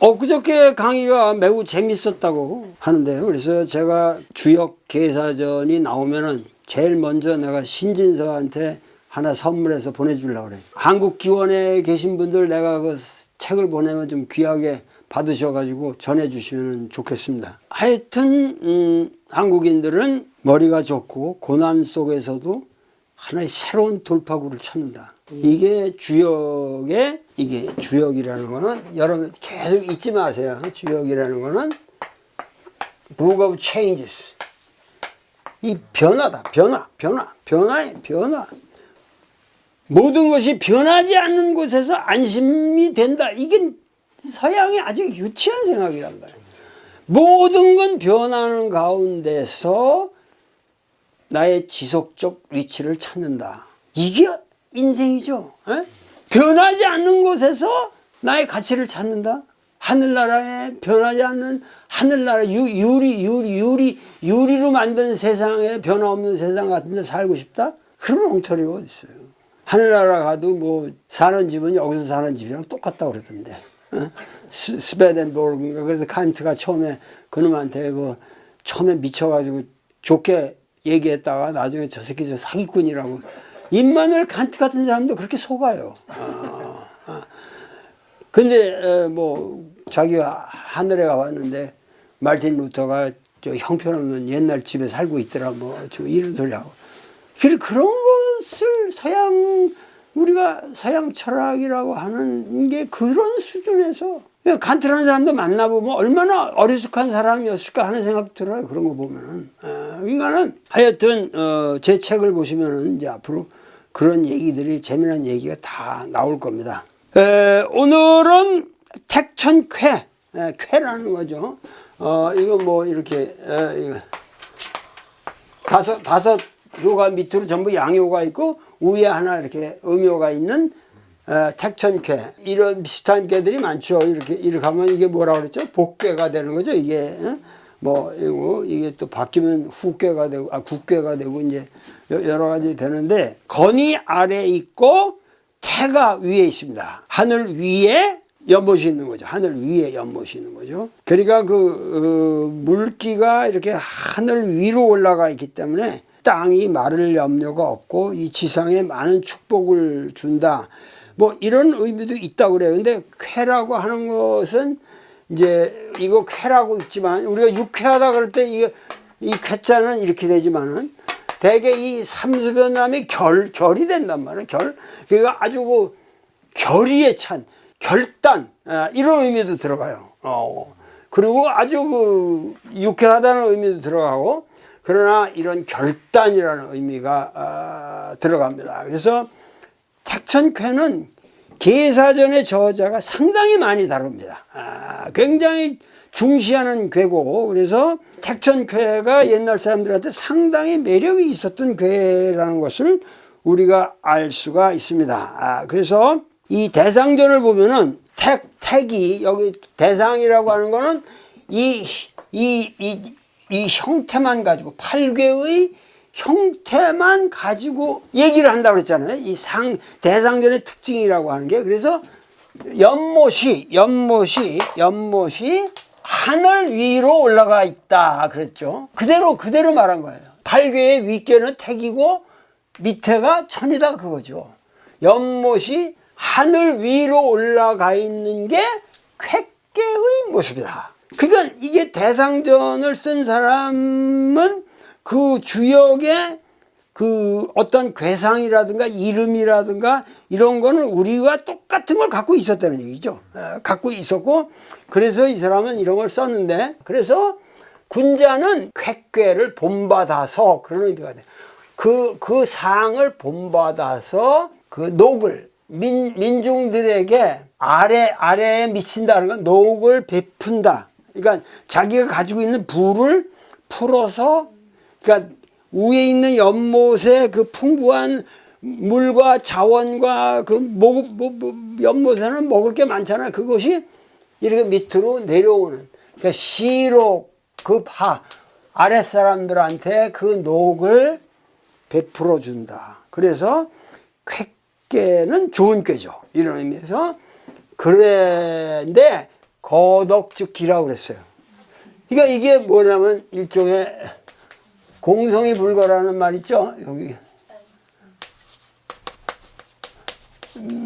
엊그저께 강의가 매우 재밌었다고 하는데요. 그래서 제가 주역 개사전이 나오면은 제일 먼저 내가 신진서한테 하나 선물해서 보내주려고 그래요. 한국 기원에 계신 분들 내가 그 책을 보내면 좀 귀하게 받으셔가지고 전해주시면 좋겠습니다. 하여튼 한국인들은 머리가 좋고 고난 속에서도 하나의 새로운 돌파구를 찾는다. 이게 주역의, 이게 주역이라는 거는 여러분 계속 잊지 마세요. 주역이라는 거는 Book of Changes. 이 변화다. 변화의 변화. 모든 것이 변하지 않는 곳에서 안심이 된다. 이게 서양의 아주 유치한 생각이란 말이에요. 모든 건 변하는 가운데서 나의 지속적 위치를 찾는다. 이게 인생이죠. 에? 변하지 않는 곳에서 나의 가치를 찾는다. 하늘나라에 변하지 않는 하늘나라 유리로 만든 세상에 변화없는 세상 같은 데 살고 싶다? 그런 엉터리가 어디 있어요. 하늘나라 가도 뭐 사는 집은 여기서 사는 집이랑 똑같다고 그러던데. 스베덴보르그인가. 그래서 칸트가 처음에 그놈한테 처음에 미쳐가지고 좋게 얘기했다가 나중에 저 새끼 저 사기꾼이라고. 임마누엘 칸트 같은 사람도 그렇게 속아요. 근데 뭐 자기가 하늘에 가봤는데 말틴 루터가 저 형편없는 옛날 집에 살고 있더라 뭐 이런 소리 하고. 그런 것을 우리가 서양 철학이라고 하는 게 그런 수준에서 칸트라는 사람도 만나보면 얼마나 어리숙한 사람이었을까 하는 생각 들어요. 그런 거 보면은. 그러니까는 하여튼 제 책을 보시면은 이제 앞으로 그런 얘기들이 재미난 얘기가 다 나올 겁니다. 오늘은 택천쾌, 쾌라는 거죠. 이거 뭐 이렇게 이거 다섯 효가 밑으로 전부 양효가 있고 위에 하나 이렇게 음효가 있는 택천쾌. 이런 비슷한 쾌들이 많죠. 이렇게 하면 이게 뭐라고 그랬죠? 복쾌가 되는 거죠. 이게 이게 또 바뀌면 후쾌가 되고 국쾌가 되고 이제 여러 가지 되는데, 건이 아래 있고 태가 위에 있습니다. 하늘 위에 연못이 있는 거죠. 하늘 위에 연못이 있는 거죠. 그러니까 물기가 이렇게 하늘 위로 올라가 있기 때문에 땅이 마를 염려가 없고 이 지상에 많은 축복을 준다. 뭐 이런 의미도 있다고 그래요. 근데 쾌라고 하는 것은 이제 이거 쾌라고 있지만 우리가 유쾌하다 그럴 때 이 쾌자는 이렇게 되지만은 대개 이 삼수변함이 결이 된단 말이에요. 그러니까 아주 결의에 찬 결단 이런 의미도 들어가요. 그리고 아주 유쾌하다는 의미도 들어가고, 그러나 이런 결단이라는 의미가 들어갑니다. 그래서 택천쾌는 개사전의 저자가 상당히 많이 다룹니다. 굉장히 중시하는 괴고, 그래서 택천쾌가 옛날 사람들한테 상당히 매력이 있었던 괴라는 것을 우리가 알 수가 있습니다. 그래서 이 대상전을 보면은 택이 여기 대상이라고 하는 거는 이 형태만 가지고, 팔괘의 형태만 가지고 얘기를 한다고 그랬잖아요. 이 대상전의 특징이라고 하는 게. 그래서 연못이 하늘 위로 올라가 있다 그랬죠. 그대로 말한 거예요. 팔괘의 윗괴는 택이고 밑에가 천이다 그거죠. 연못이 하늘 위로 올라가 있는 게 쾌괴의 모습이다. 그러니까 이게 대상전을 쓴 사람은 그 주역의 어떤 괴상이라든가 이름이라든가 이런 거는 우리와 똑같은 걸 갖고 있었다는 얘기죠. 갖고 있었고, 그래서 이 사람은 이런 걸 썼는데, 그래서 군자는 쾌괴를 본받아서, 그런 의미가 돼요. 그 상을 본받아서 그 녹을 민중들에게 아래에 미친다는 건 녹을 베푼다. 그러니까 자기가 가지고 있는 부를 풀어서, 그러니까 위에 있는 연못의 그 풍부한 물과 자원과 연못에는 먹을 게 많잖아. 그것이 이렇게 밑으로 내려오는, 그러니까 시로 아랫사람들한테 그 녹을 베풀어 준다. 그래서 쾌괴는 좋은 꾀죠. 이런 의미에서. 그런데 거덕즉기라고 그랬어요. 그러니까 이게 뭐냐면 일종의 공성이 불거라는 말 있죠. 여기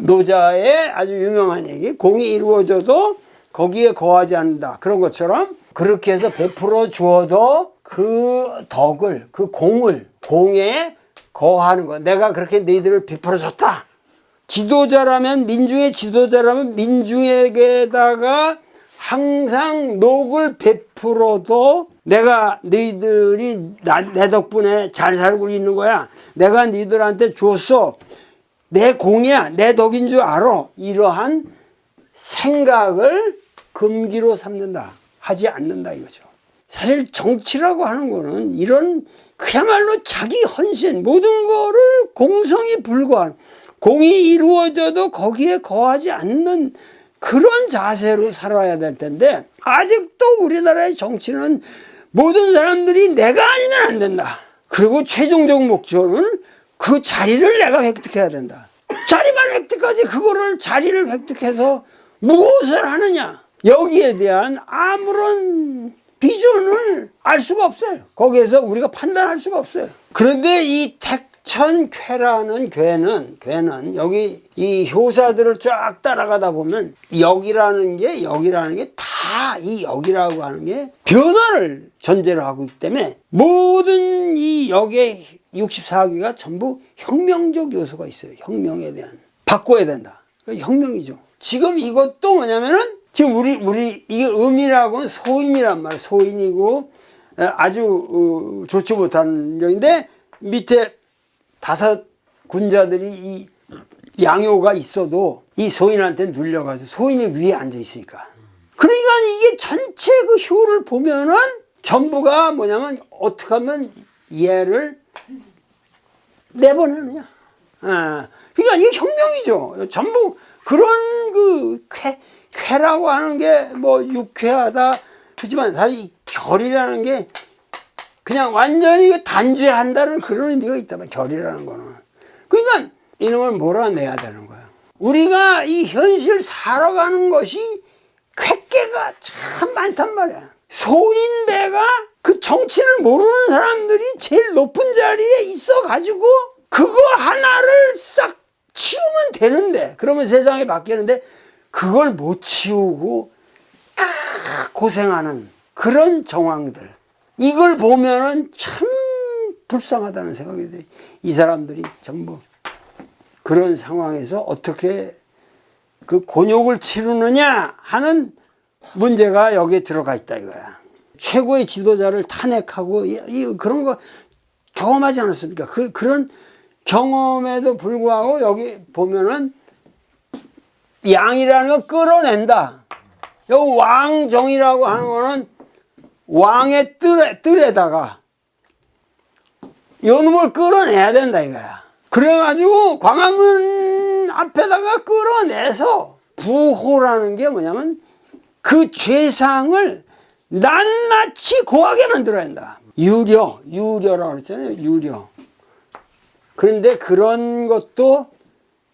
노자의 아주 유명한 얘기. 공이 이루어져도 거기에 거하지 않는다. 그런 것처럼 그렇게 해서 베풀어 주어도 그 덕을, 그 공을, 공에 거하는 거. 내가 그렇게 너희들을 베풀어 줬다. 지도자라면, 민중의 지도자라면 민중에게다가 항상 녹을 베풀어도 내가 너희들이 내 덕분에 잘 살고 있는 거야. 내가 너희들한테 줬어. 내 공이야. 내 덕인 줄 알아. 이러한 생각을 금기로 삼는다. 하지 않는다 이거죠. 사실 정치라고 하는 거는 이런 그야말로 자기 헌신, 모든 거를 공성이 불과한, 공이 이루어져도 거기에 거하지 않는 그런 자세로 살아야 될 텐데, 아직도 우리나라의 정치는 모든 사람들이 내가 아니면 안 된다. 그리고 최종적 목적은 그 자리를 내가 획득해야 된다. 자리만 획득하지 그거를 자리를 획득해서 무엇을 하느냐. 여기에 대한 아무런 비전을 알 수가 없어요. 거기에서 우리가 판단할 수가 없어요. 그런데 이 택천쾌라는 괴는 여기 이 효사들을 쫙 따라가다 보면 역이라는 게 다 이 역이라고 하는 게 변화를 전제로 하고 있기 때문에 모든 이 역의 64기가 전부 혁명적 요소가 있어요. 혁명에 대한. 바꿔야 된다. 혁명이죠. 지금 이것도 뭐냐면은 지금 우리 이게 음이라고는 소인이란 말이에요. 소인이고 아주 좋지 못한 역인데 밑에 5 군자들이 이 양효가 있어도 이 소인한테 눌려가지고 소인이 위에 앉아 있으니까. 그러니까 이게 전체 그 효를 보면은 전부가 뭐냐면 어떻게 하면 얘를 내보내느냐. 그러니까 이게 혁명이죠. 전부 그런 그 쾌라고 하는 게 뭐 유쾌하다. 그렇지만 사실 이 결이라는 게 그냥 완전히 단죄한다는 그런 의미가 있다면 결이라는 거는. 그러니까 이놈을 몰아내야 되는 거야. 우리가 이 현실을 살아가는 것이 쾌계가 참 많단 말이야. 소인배가 그 정치를 모르는 사람들이 제일 높은 자리에 있어가지고 그거 하나를 싹 치우면 되는데, 그러면 세상이 바뀌는데 그걸 못 치우고 고생하는 그런 정황들, 이걸 보면은 참 불쌍하다는 생각이 들어요. 이 사람들이 전부 그런 상황에서 어떻게 그 곤욕을 치르느냐 하는 문제가 여기에 들어가 있다 이거야. 최고의 지도자를 탄핵하고 그런 거 경험하지 않았습니까? 그런 경험에도 불구하고 여기 보면은 양이라는 거 끌어낸다. 여기 왕정이라고 하는 거는 왕의 뜰에다가 요놈을 끌어내야 된다 이거야. 그래가지고 광화문 앞에다가 끌어내서 부호라는 게 뭐냐면 그 죄상을 낱낱이 고하게 만들어야 한다. 유려라고 그랬잖아요. 유려. 그런데 그런 것도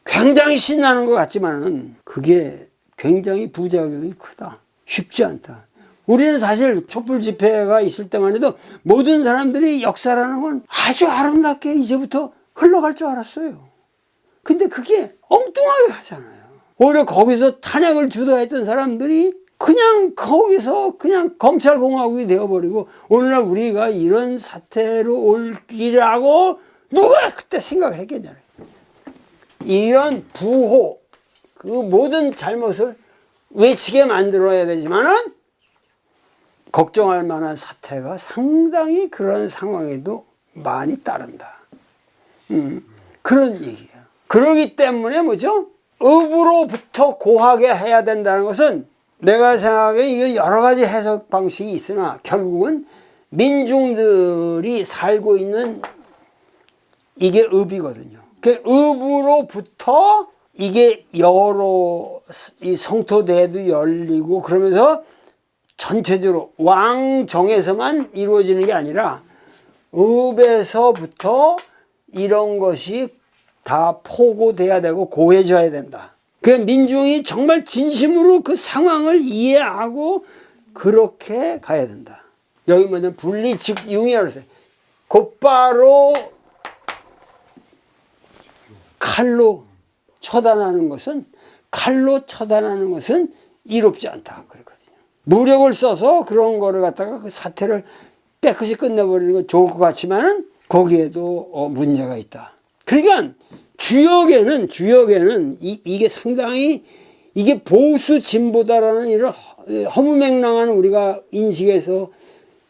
굉장히 신나는 것 같지만은 그게 굉장히 부작용이 크다. 쉽지 않다. 우리는 사실 촛불 집회가 있을 때만 해도 모든 사람들이 역사라는 건 아주 아름답게 이제부터 흘러갈 줄 알았어요. 근데 그게 엉뚱하게 하잖아요. 오히려 거기서 탄핵을 주도했던 사람들이 그냥 거기서 그냥 검찰공화국이 되어버리고 오늘날 우리가 이런 사태로 올리라고 누가 그때 생각을 했겠냐고요. 이런 부호, 그 모든 잘못을 외치게 만들어야 되지만은 걱정할 만한 사태가 상당히 그런 상황에도 많이 따른다. 그런 얘기예요. 그러기 때문에 뭐죠? 업으로부터 고하게 해야 된다는 것은 내가 생각에 이게 여러 가지 해석 방식이 있으나 결국은 민중들이 살고 있는 이게 업이거든요. 그 업으로부터 이게 여러 이 성토대도 열리고 그러면서 전체적으로 왕정에서만 이루어지는 게 아니라 업에서부터 이런 것이 다 포고돼야 되고 고해져야 된다. 그 민중이 정말 진심으로 그 상황을 이해하고 그렇게 가야 된다. 여기 뭐냐 분리 즉 융이라고 했어요. 곧바로 칼로 처단하는 것은 이롭지 않다 그랬거든요. 무력을 써서 그런 거를 갖다가 그 사태를 깨끗이 끝내버리는 건 좋을 것 같지만은 거기에도 문제가 있다. 그러니까 주역에는 이게 상당히 이게 보수 진보다라는 이런 허무맹랑한 우리가 인식에서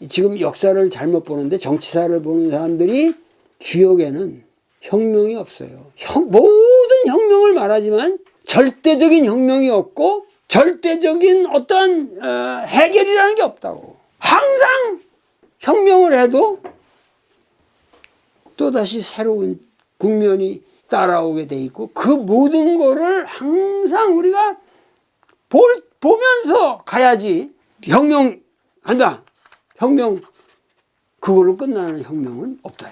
지금 역사를 잘못 보는데 정치사를 보는 사람들이 주역에는 혁명이 없어요. 모든 혁명을 말하지만 절대적인 혁명이 없고 절대적인 어떤 해결이라는 게 없다고. 항상 혁명을 해도 또다시 새로운 국면이 따라오게 돼 있고 그 모든 거를 항상 우리가 보면서 가야지. 혁명한다. 혁명 그걸로 끝나는 혁명은 없다.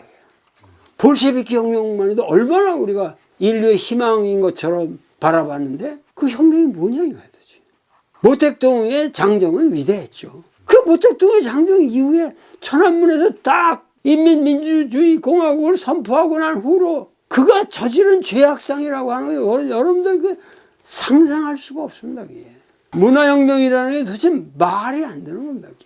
볼셰비키 혁명만 해도 얼마나 우리가 인류의 희망인 것처럼 바라봤는데 그 혁명이 뭐냐 이거지. 모택동의 장정은 위대했죠. 그 모택동의 장정 이후에 천안문에서 딱 인민민주주의 공화국을 선포하고 난 후로 그가 저지른 죄악상이라고 하는 거 여러분들 그 상상할 수가 없습니다. 그게. 문화혁명이라는 게 도대체 말이 안 되는 겁니다. 그게.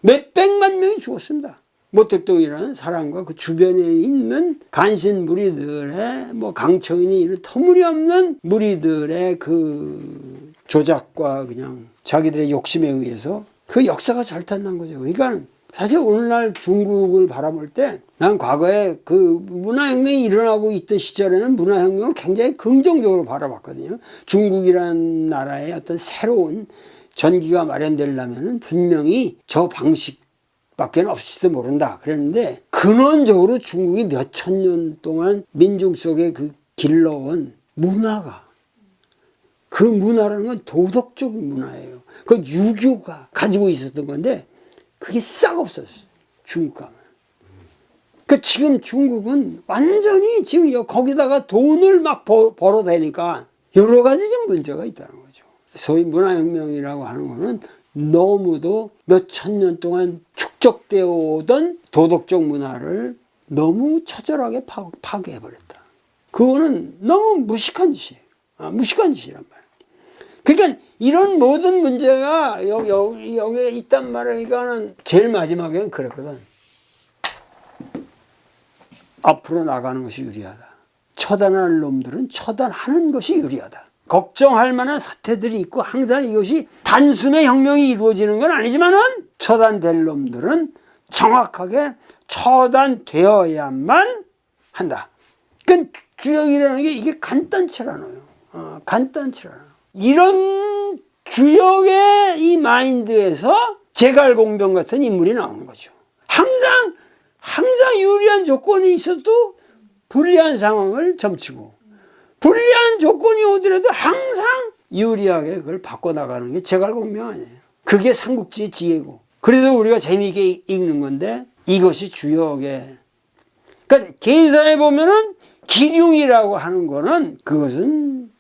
몇백만 명이 죽었습니다. 모택동이라는 사람과 그 주변에 있는 간신 무리들의 뭐 강청인이 이런 터무니없는 무리들의 그 조작과 그냥 자기들의 욕심에 의해서 그 역사가 절단난 거죠. 그러니까 사실 오늘날 중국을 바라볼 때 난 과거에 그 문화혁명이 일어나고 있던 시절에는 문화혁명을 굉장히 긍정적으로 바라봤거든요. 중국이라는 나라의 어떤 새로운 전기가 마련되려면 분명히 저 방식밖에 없을지도 모른다 그랬는데 근원적으로 중국이 몇천 년 동안 민중 속에 그 길러온 문화가 그 문화라는 건 도덕적인 문화예요. 그 유교가 가지고 있었던 건데 그게 싹 없었어요. 중국 가면. 그 지금 중국은 완전히 지금 거기다가 돈을 막 벌어대니까 여러 가지 좀 문제가 있다는 거죠. 소위 문화혁명이라고 하는 거는 너무도 몇천 년 동안 축적되어 오던 도덕적 문화를 너무 처절하게 파괴해버렸다. 그거는 너무 무식한 짓이에요. 무식한 짓이란 말이에요. 그러니까 이런 모든 문제가 여기에 있단 말이니까는 제일 마지막에는 그랬거든. 앞으로 나가는 것이 유리하다. 처단할 놈들은 처단하는 것이 유리하다. 걱정할 만한 사태들이 있고 항상 이것이 단순의 혁명이 이루어지는 건 아니지만은 처단될 놈들은 정확하게 처단되어야만 한다. 그러니까 주역이라는 게 이게 간단치 않아요. 간단치 않아요. 이런 주역의 이 마인드에서 제갈공병 같은 인물이 나오는 거죠. 항상 유리한 조건이 있어도 불리한 상황을 점치고 불리한 조건이 오더라도 항상 유리하게 그걸 바꿔나가는 게 제갈공명 아니에요. 그게 삼국지의 지혜고 그래서 우리가 재미있게 읽는 건데 이것이 주역의 그러니까 계사에 보면은 기륭이라고 하는 거는 그것은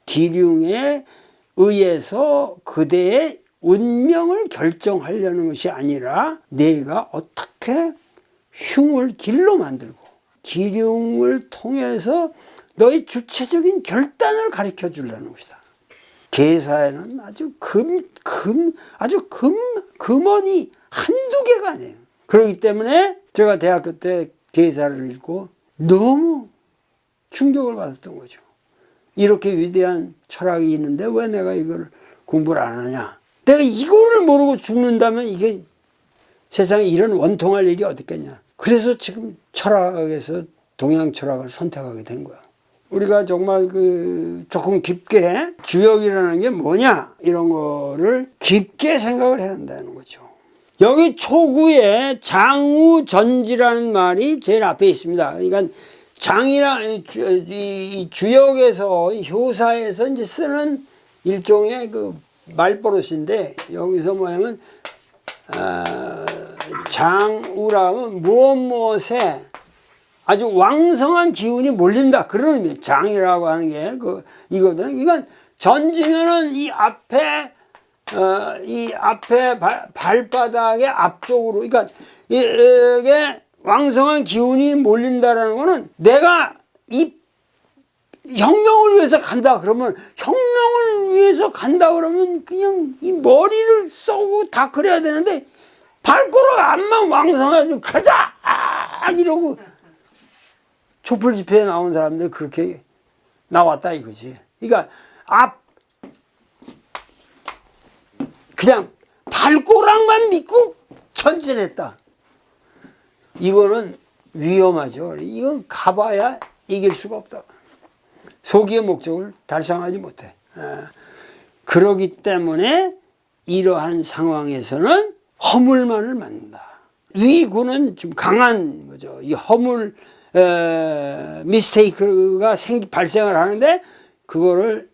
기륭에 의해서 그대의 운명을 결정하려는 것이 아니라 내가 어떻게 흉을 길로 만들고 기륭을 통해서 너의 주체적인 결단을 가르쳐 주려는 것이다. 계사에는 아주 금원이 한두 개가 아니에요. 그렇기 때문에 제가 대학교 때 계사를 읽고 너무 충격을 받았던 거죠. 이렇게 위대한 철학이 있는데 왜 내가 이걸 공부를 안 하냐. 내가 이거를 모르고 죽는다면 이게 세상에 이런 원통할 일이 어딨겠냐. 그래서 지금 철학에서 동양 철학을 선택하게 된 거야. 우리가 정말 조금 깊게 주역이라는 게 뭐냐 이런 거를 깊게 생각을 해야 한다는 거죠. 여기 초구에 장우전지라는 말이 제일 앞에 있습니다. 그러니까 이 주역에서 효사에서 이제 쓰는 일종의 그 말버릇인데 여기서 뭐냐면 장우라면 무엇에 아주 왕성한 기운이 몰린다. 그런 의미. 장이라고 하는 게 이거든. 그러니까 전지면은 이 앞에 발바닥의 앞쪽으로, 그러니까 이게 왕성한 기운이 몰린다라는 거는 내가 이 혁명을 위해서 간다 그러면, 혁명을 위해서 간다 그러면 그냥 이 머리를 쏘고 다 그래야 되는데 발꼬락 앞만 왕성해가지고 가자 이러고 촛불 집회에 나온 사람들 그렇게 나왔다 이거지. 그러니까 그냥 발꼬락만 믿고 전진했다. 이거는 위험하죠. 이건 가봐야 이길 수가 없다. 소기의 목적을 달성하지 못해. 그러기 때문에 이러한 상황에서는 허물만을 만든다. 위군은 좀 강한 거죠. 이 허물 미스테이크가 발생을 하는데 그거를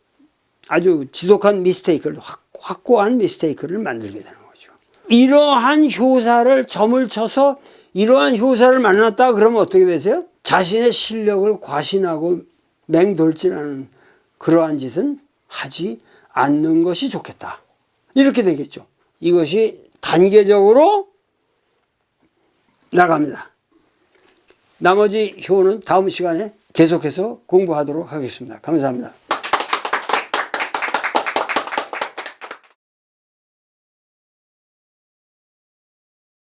아주 지독한 미스테이크를, 확고한 미스테이크를 만들게 되는 거죠. 이러한 효사를 점을 쳐서 이러한 효사를 만났다 그러면 어떻게 되세요? 자신의 실력을 과신하고 맹돌진하는 그러한 짓은 하지 않는 것이 좋겠다. 이렇게 되겠죠. 이것이 단계적으로 나갑니다. 나머지 효는 다음 시간에 계속해서 공부하도록 하겠습니다. 감사합니다.